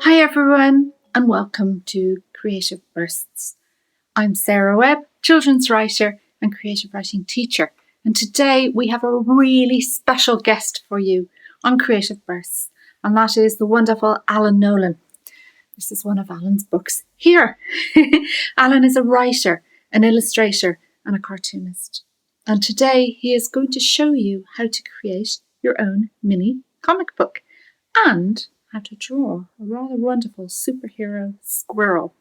Hi everyone and welcome to Creative Bursts. I'm Sarah Webb, children's writer and creative writing teacher, and today we have a really special guest for you on Creative Bursts, and that is the wonderful Alan Nolan. This is one of Alan's books here. Alan is a writer, an illustrator and a cartoonist, and today he is going to show you how to create your own mini comic book and how to draw a rather wonderful superhero squirrel.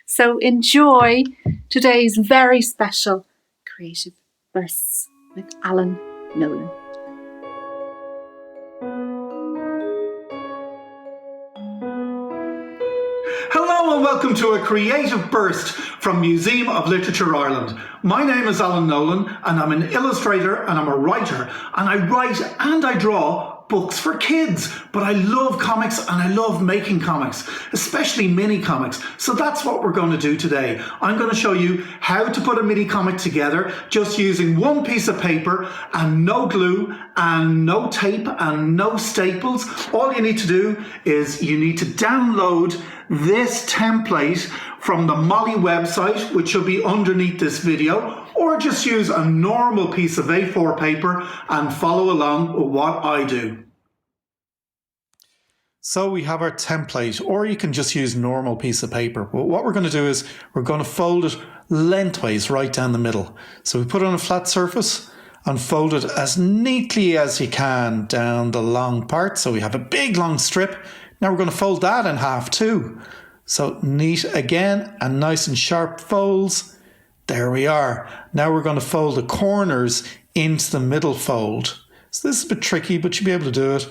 So enjoy today's very special Creative Bursts with Alan Nolan. Hello and welcome to a Creative Burst from Museum of Literature Ireland. My name is Alan Nolan and I'm an illustrator and I'm a writer, and I write and I draw books for kids, but I love comics and I love making comics, especially mini comics. So that's what we're going to do today. I'm going to show you how to put a mini comic together just using one piece of paper and no glue and no tape and no staples. All you need to do is you need to download this template from the Molly website, which will be underneath this video, or just use a normal piece of A4 paper and follow along with what I do. So we have our template, or you can just use normal piece of paper. But what we're going to do is we're going to fold it lengthways right down the middle. So we put it on a flat surface and fold it as neatly as you can down the long part. So we have a big long strip. Now we're going to fold that in half too. So neat again and nice and sharp folds. There we are. Now we're going to fold the corners into the middle fold. So this is a bit tricky, but you'll be able to do it.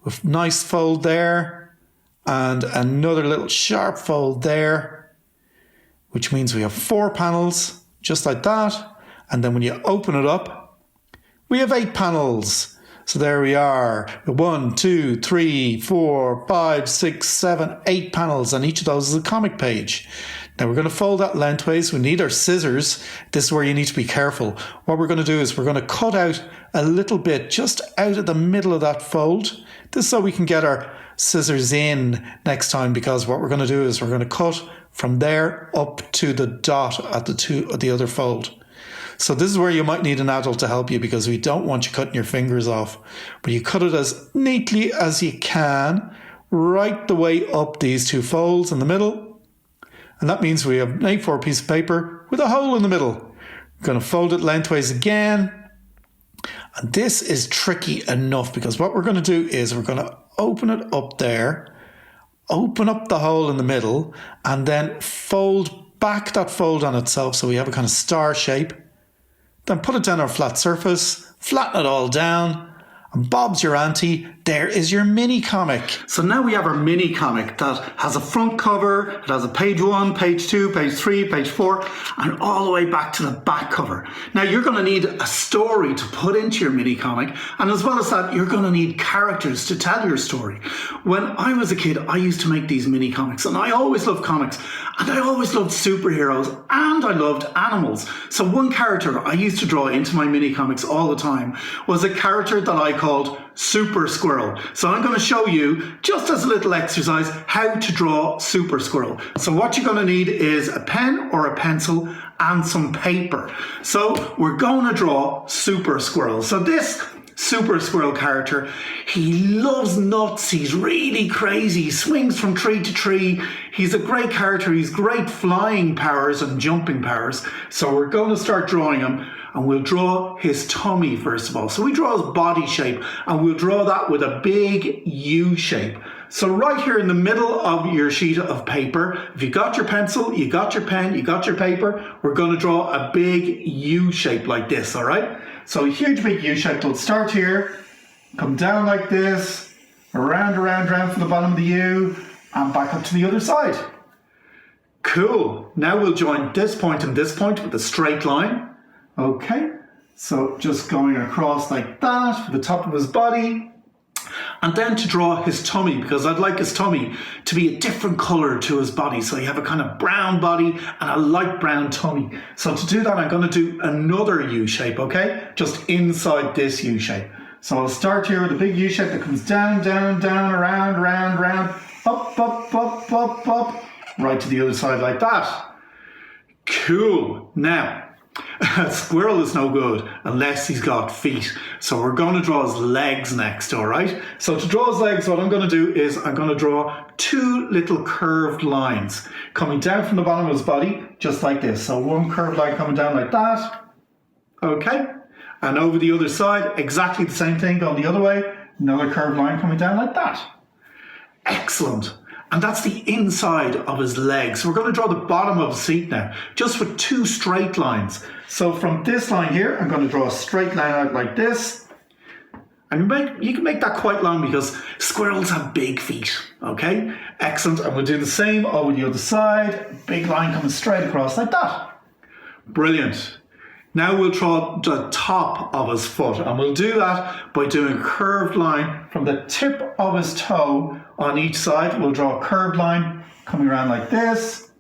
With nice fold there and another little sharp fold there, which means we have 4 panels just like that. And then when you open it up, we have 8 panels. So there we are, 1, 2, 3, 4, 5, 6, 7, 8 panels, and each of those is a comic page. Now we're going to fold that lengthways. We need our scissors. This is where you need to be careful. What we're going to do is we're going to cut out a little bit just out of the middle of that fold. This is so we can get our scissors in next time, because what we're going to do is we're going to cut from there up to the dot at the other fold. So this is where you might need an adult to help you, because we don't want you cutting your fingers off. But you cut it as neatly as you can, right the way up these 2 folds in the middle. And that means we have an A4 piece of paper with a hole in the middle. We're going to fold it lengthways again. And this is tricky enough, because what we're going to do is we're going to open it up there, open up the hole in the middle, and then fold back that fold on itself so we have a kind of star shape. Then put it down our flat surface, flatten it all down, and Bob's your auntie, there is your mini comic. So now we have our mini comic that has a front cover, it has a page 1, page 2, page 3, page 4, and all the way back to the back cover. Now you're going to need a story to put into your mini comic, and as well as that, you're going to need characters to tell your story. When I was a kid, I used to make these mini comics, and I always loved comics, and I always loved superheroes, and I loved animals. So one character I used to draw into my mini comics all the time was a character that I called Super Squirrel. So I'm going to show you, just as a little exercise, how to draw Super Squirrel. So what you're going to need is a pen or a pencil and some paper. So we're going to draw Super Squirrel. So this Super Squirrel character, he loves nuts, he's really crazy, he swings from tree to tree. He's a great character, he's great flying powers and jumping powers. So we're going to start drawing him, and we'll draw his tummy first of all. So we draw his body shape, and we'll draw that with a big U shape. So right here in the middle of your sheet of paper, if you got your pencil, you got your pen, you got your paper, we're going to draw a big U shape like this, all right? So a huge big U shape. We'll start here, come down like this, around from the bottom of the U, and back up to the other side. Cool. Now we'll join this point and this point with a straight line. Okay, so just going across like that for the top of his body. And then to draw his tummy, because I'd like his tummy to be a different colour to his body. So you have a kind of brown body and a light brown tummy. So to do that, I'm going to do another U shape, okay? Just inside this U shape. So I'll start here with a big U shape that comes down, around, up, up, up, up, up, right to the other side like that. Cool. Now, a squirrel is no good unless he's got feet. So we're going to draw his legs next, all right? So to draw his legs, what I'm going to do is I'm going to draw two little curved lines coming down from the bottom of his body, just like this. So one curved line coming down like that. Okay. And over the other side, exactly the same thing, going the other way. Another curved line coming down like that. Excellent. And that's the inside of his legs. So we're going to draw the bottom of his feet now, just with two straight lines. So from this line here, I'm going to draw a straight line out like this. And you can make that quite long because squirrels have big feet, okay? Excellent. And we'll do the same over the other side. Big line coming straight across like that. Brilliant. Now we'll draw the top of his foot, and we'll do that by doing a curved line from the tip of his toe on each side. We'll draw a curved line coming around like this.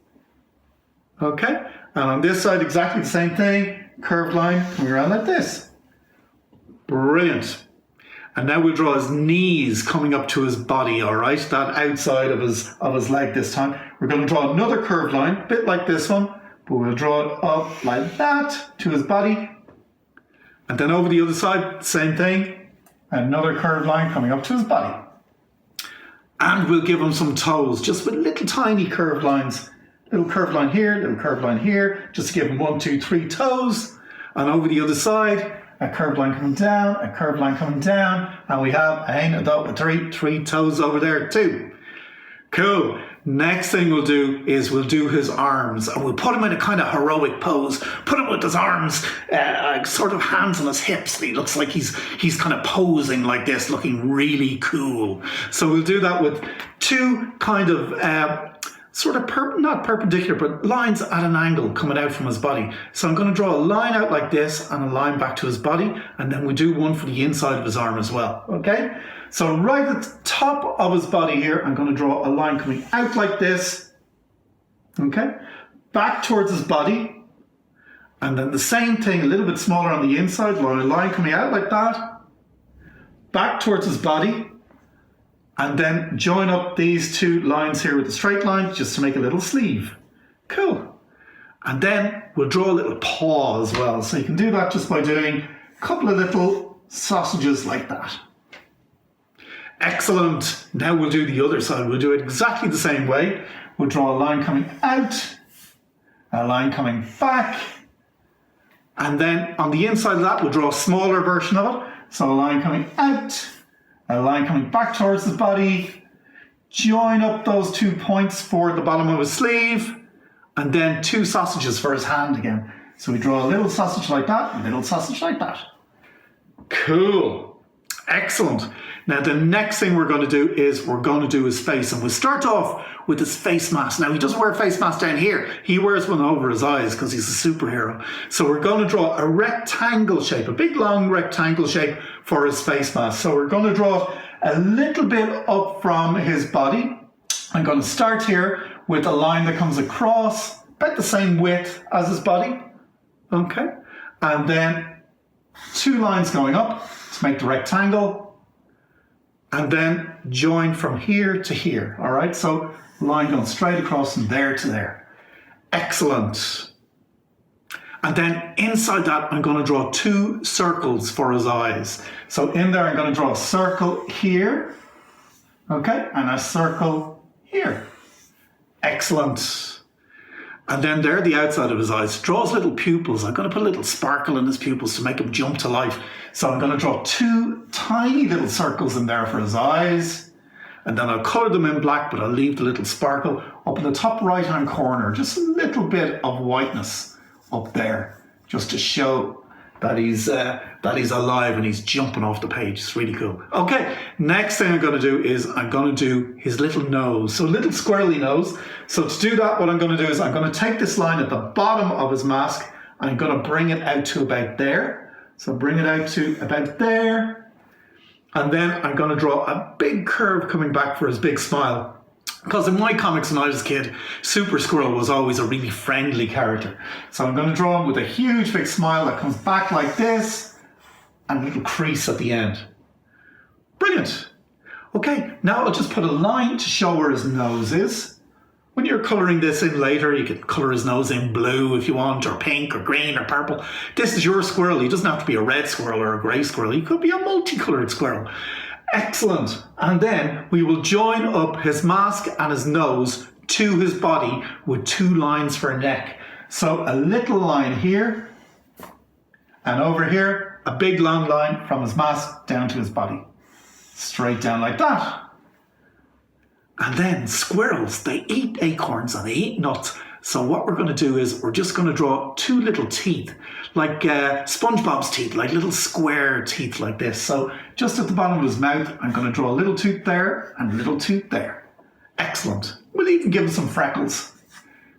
Okay, and on this side exactly the same thing, curved line coming around like this. Brilliant. And now we'll draw his knees coming up to his body, all right? That outside of his leg this time. We're going to draw another curved line, a bit like this one. But we'll draw it up like that to his body. And then over the other side, same thing. Another curved line coming up to his body. And we'll give him some toes, just with little tiny curved lines. Little curved line here, little curved line here, just to give him 1, 2, 3 toes. And over the other side, a curved line coming down, a curved line coming down. And we have three toes over there too. Cool. Next thing we'll do is we'll do his arms, and we'll put him in a kind of heroic pose. Put him with his arms, sort of hands on his hips. And he looks like he's kind of posing like this, looking really cool. So we'll do that with two kind of sort of not perpendicular, but lines at an angle coming out from his body. So I'm going to draw a line out like this and a line back to his body, and then we do one for the inside of his arm as well. Okay. So right at the top of his body here, I'm going to draw a line coming out like this, okay, back towards his body, and then the same thing, a little bit smaller on the inside, a line coming out like that, back towards his body, and then join up these two lines here with a straight line just to make a little sleeve. Cool. And then we'll draw a little paw as well. So you can do that just by doing a couple of little sausages like that. Excellent. Now we'll do the other side. We'll do it exactly the same way. We'll draw a line coming out, a line coming back, and then on the inside of that, we'll draw a smaller version of it. So a line coming out, a line coming back towards the body, join up those 2 points for the bottom of his sleeve, and then 2 sausages for his hand again. So we draw a little sausage like that, a little sausage like that. Cool. Excellent. Now the next thing we're going to do is we're going to do his face, and we'll start off with his face mask. Now he doesn't wear a face mask down here. He wears one over his eyes because he's a superhero. So we're going to draw a rectangle shape, a big long rectangle shape for his face mask. So we're going to draw a little bit up from his body. I'm going to start here with a line that comes across about the same width as his body. Okay. And then 2 lines going up to make the rectangle, and then join from here to here. All right, so line going straight across from there to there. Excellent. And then inside that, I'm going to draw 2 circles for his eyes. So in there, I'm going to draw a circle here, okay, and a circle here. Excellent. And then there, the outside of his eyes, draws little pupils. I'm going to put a little sparkle in his pupils to make him jump to life. So I'm going to draw 2 tiny little circles in there for his eyes. And then I'll colour them in black, but I'll leave the little sparkle up in the top right-hand corner. Just a little bit of whiteness up there, just to show that he's alive and he's jumping off the page. It's really cool. Okay, next thing I'm going to do is I'm going to do his little nose. So little squirrely nose. So to do that, what I'm going to do is I'm going to take this line at the bottom of his mask and I'm going to bring it out to about there. So bring it out to about there. And then I'm going to draw a big curve coming back for his big smile. Because in my comics when I was a kid, Super Squirrel was always a really friendly character. So I'm going to draw him with a huge big smile that comes back like this and a little crease at the end. Brilliant. Okay, now I'll just put a line to show where his nose is. When you're colouring this in later, you can colour his nose in blue if you want, or pink, or green, or purple. This is your squirrel. He doesn't have to be a red squirrel or a grey squirrel. He could be a multicoloured squirrel. Excellent. And then we will join up his mask and his nose to his body with 2 lines for a neck. So a little line here, and over here, a big long line from his mask down to his body. Straight down like that. And then squirrels, they eat acorns and they eat nuts. So what we're going to do is we're just going to draw 2 little teeth, like SpongeBob's teeth, like little square teeth like this. So just at the bottom of his mouth, I'm going to draw a little tooth there and a little tooth there. Excellent. We'll even give him some freckles.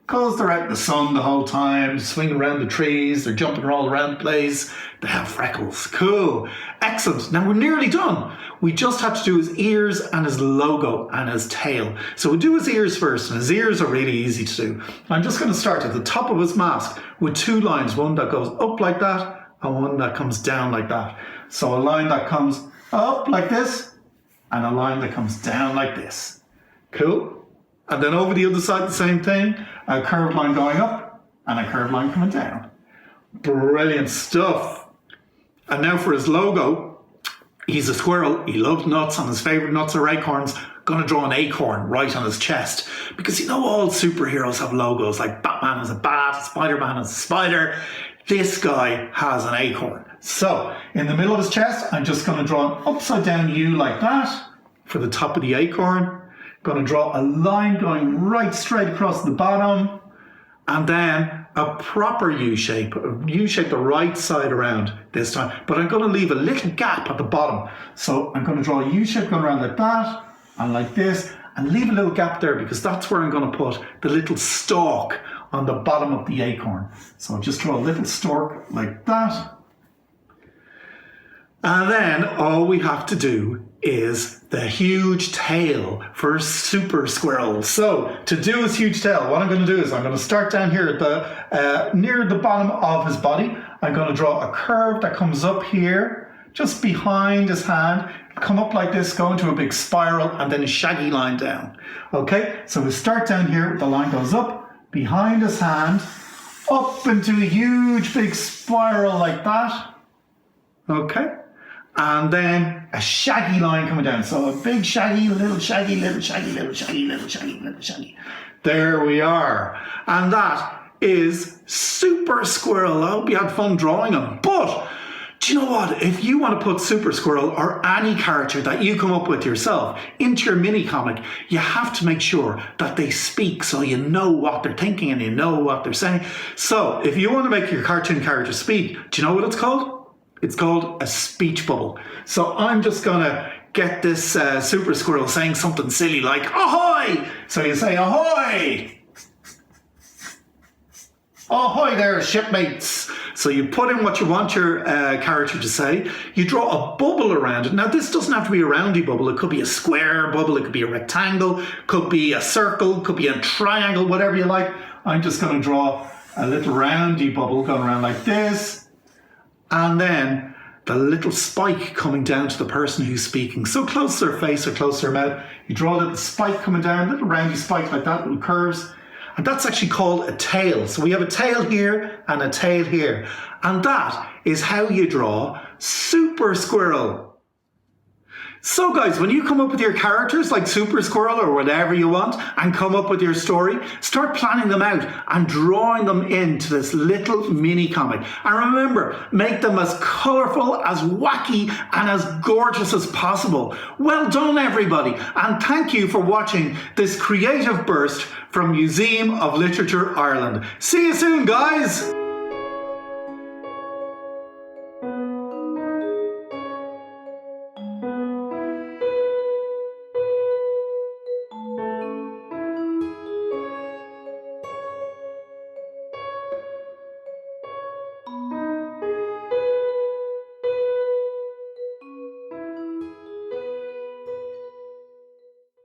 Because they're out in the sun the whole time, swinging around the trees, they're jumping all around the place, they have freckles. Cool. Excellent. Now we're nearly done. We just have to do his ears and his logo and his tail. So we'll do his ears first, and his ears are really easy to do. I'm just going to start at the top of his mask with 2 lines, one that goes up like that and one that comes down like that. So a line that comes up like this and a line that comes down like this. Cool. And then over the other side, the same thing, a curved line going up and a curved line coming down. Brilliant stuff. And now for his logo, he's a squirrel. He loves nuts, and his favourite nuts are acorns. Going to draw an acorn right on his chest. Because you know all superheroes have logos, like Batman has a bat, Spider-Man has a spider. This guy has an acorn. So in the middle of his chest, I'm just going to draw an upside down U like that for the top of the acorn. Going to draw a line going right straight across the bottom, and then a proper U shape the right side around this time. But I'm going to leave a little gap at the bottom. So I'm going to draw a U shape going around like that and like this, and leave a little gap there because that's where I'm going to put the little stalk on the bottom of the acorn. So I'll just draw a little stalk like that. And then all we have to do is the huge tail for Super Squirrel. So to do his huge tail, what I'm going to do is I'm going to start down here at the near the bottom of his body. I'm going to draw a curve that comes up here, just behind his hand, come up like this, go into a big spiral, and then a shaggy line down. Okay, so we start down here, the line goes up, behind his hand, up into a huge big spiral like that. Okay. And then a shaggy line coming down. So a big shaggy, little shaggy, little shaggy, little shaggy, little shaggy, little shaggy. There we are. And that is Super Squirrel. I hope you had fun drawing him. But do you know what? If you want to put Super Squirrel or any character that you come up with yourself into your mini comic, you have to make sure that they speak so you know what they're thinking and you know what they're saying. So if you want to make your cartoon character speak, do you know what it's called? It's called a speech bubble. So I'm just going to get this Super Squirrel saying something silly like, ahoy! So you say, ahoy! Ahoy there, shipmates! So you put in what you want your character to say. You draw a bubble around it. Now this doesn't have to be a roundy bubble. It could be a square bubble. It could be a rectangle. Could be a circle. Could be a triangle, whatever you like. I'm just going to draw a little roundy bubble going around like this. And then the little spike coming down to the person who's speaking. So close to their face or close to their mouth. You draw a little spike coming down, a little roundy spike like that, little curves. And that's actually called a tail. So we have a tail here and a tail here. And that is how you draw Super Squirrel. So guys, when you come up with your characters like Super Squirrel or whatever you want and come up with your story, start planning them out and drawing them into this little mini comic. And remember, make them as colourful, as wacky and as gorgeous as possible. Well done everybody, and thank you for watching this creative burst from Museum of Literature Ireland. See you soon guys!